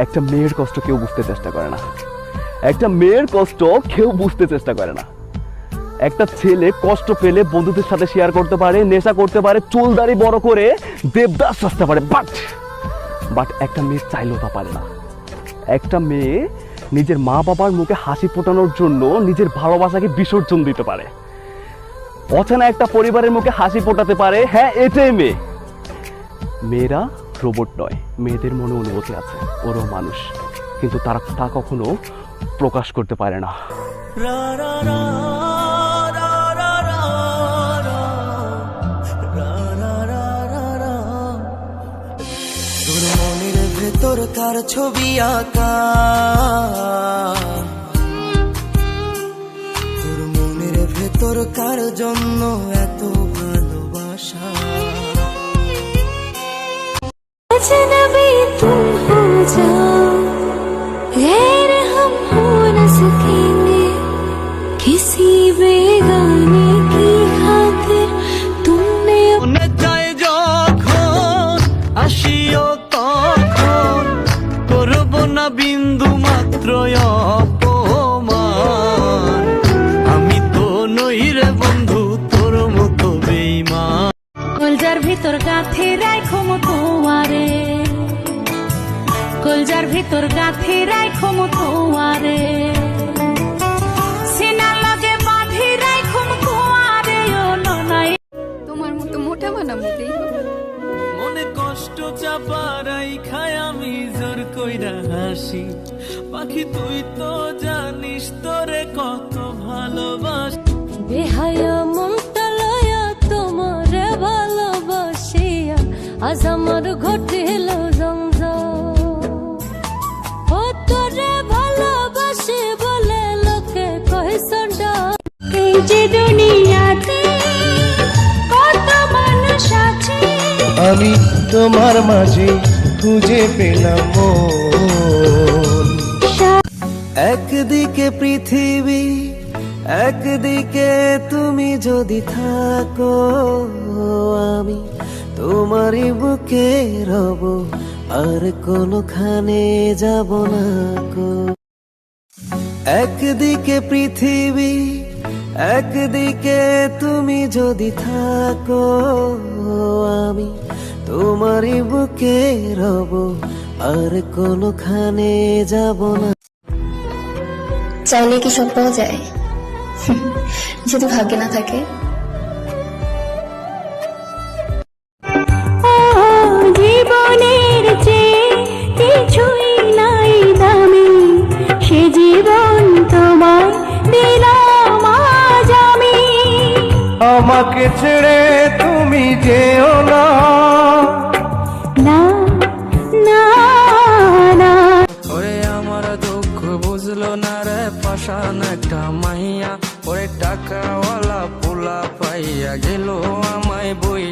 একটা মেয়ের কষ্ট কেউ বুঝতে চেষ্টা করে না, একটা মেয়ের কষ্ট কেউ বুঝতে চেষ্টা করে না। একটা ছেলে কষ্ট পেলে বন্ধুদের সাথে শেয়ার করতে পারে, নেশা করতে পারে, চুল দাড়ি বড় করে দেবদাস সাজতে পারে, বাট একটা মেয়ে চাইলেও তা পারে না। একটা মেয়ে নিজের মা বাবার মুখে হাসি ফোটানোর জন্য নিজের ভালোবাসাকে বিসর্জন দিতে পারে, অচেনা একটা পরিবারের মুখে হাসি ফোটাতে পারে। হ্যাঁ, এটাই মেয়ে। মেয়েরা রোবট নয়, মেয়েদের মনে অনুভূতি আছে, ওরাও মানুষ, কিন্তু তারা তা কখনো প্রকাশ করতে পারে না। তোর মনের ভেতর কার ছবি আঁকা, তোর মনের ভেতর কার জন্য এত ভালোবাসা। अजनबी तुम हो जाओ, गैर हम हो न सकेंगे किसी बेगाने की खातिर। तुमने মনে চায় যখন আসিও তখন করব না বিন্দু মাত্র অপমান। আমি তো নই রে বন্ধু তোর মতো বেঈমান। কলজার ভিতর গাঁথে রাখো মতোয়ারে, কলজার ভিতর গাঁথে রাখো মতোয়ারে, সিনার লগে বাঁধি রাখো মতোয়ারে। ও ননাই তোমার মতো মোটা বানাবো দেই। মনে কষ্ট চাপারাই খায় আমি জোর কইরা হাসি। পাখি তুই তো জানিস তোরে কত ভালোবাসি। বেহায়া মনটা লয়া তোমার ভালোবাসিয়া আজ আমার ঘটিল জঞ্জাল। ও তোরে ভালোবাসি বলে লোকে কইছে ডাক। এই যে দুনিয়াতে কত মানুষ আছে, আমি তোমার মাঝে খুঁজে পেলাম মন। একদিকে পৃথিবী একদিকে তুমি যদি থাকো, আমি তোমারই বুকে রব আর কোনোখানে যাব না কো। একদিকে পৃথিবী একদিকে তুমি যদি থাকো, আমি তোমারই বুকে রব আর কোনোখানে যাব না। চাইলে কি সব পাওয়া যায় যদি ভাগ্যে না থাকে? জীবনের চেয়ে কিছুই নাই দামি, সে জীবন তোমার দিলাম আজ আমি। আমাকে ছেড়ে তুমি যেও না, না না না। ওরে আমার দুঃখ বুঝলো না রে পাষাণ একটা মাইয়া। ওরে টাকাওয়ালা পোলা পাইয়া গেল আমায় বই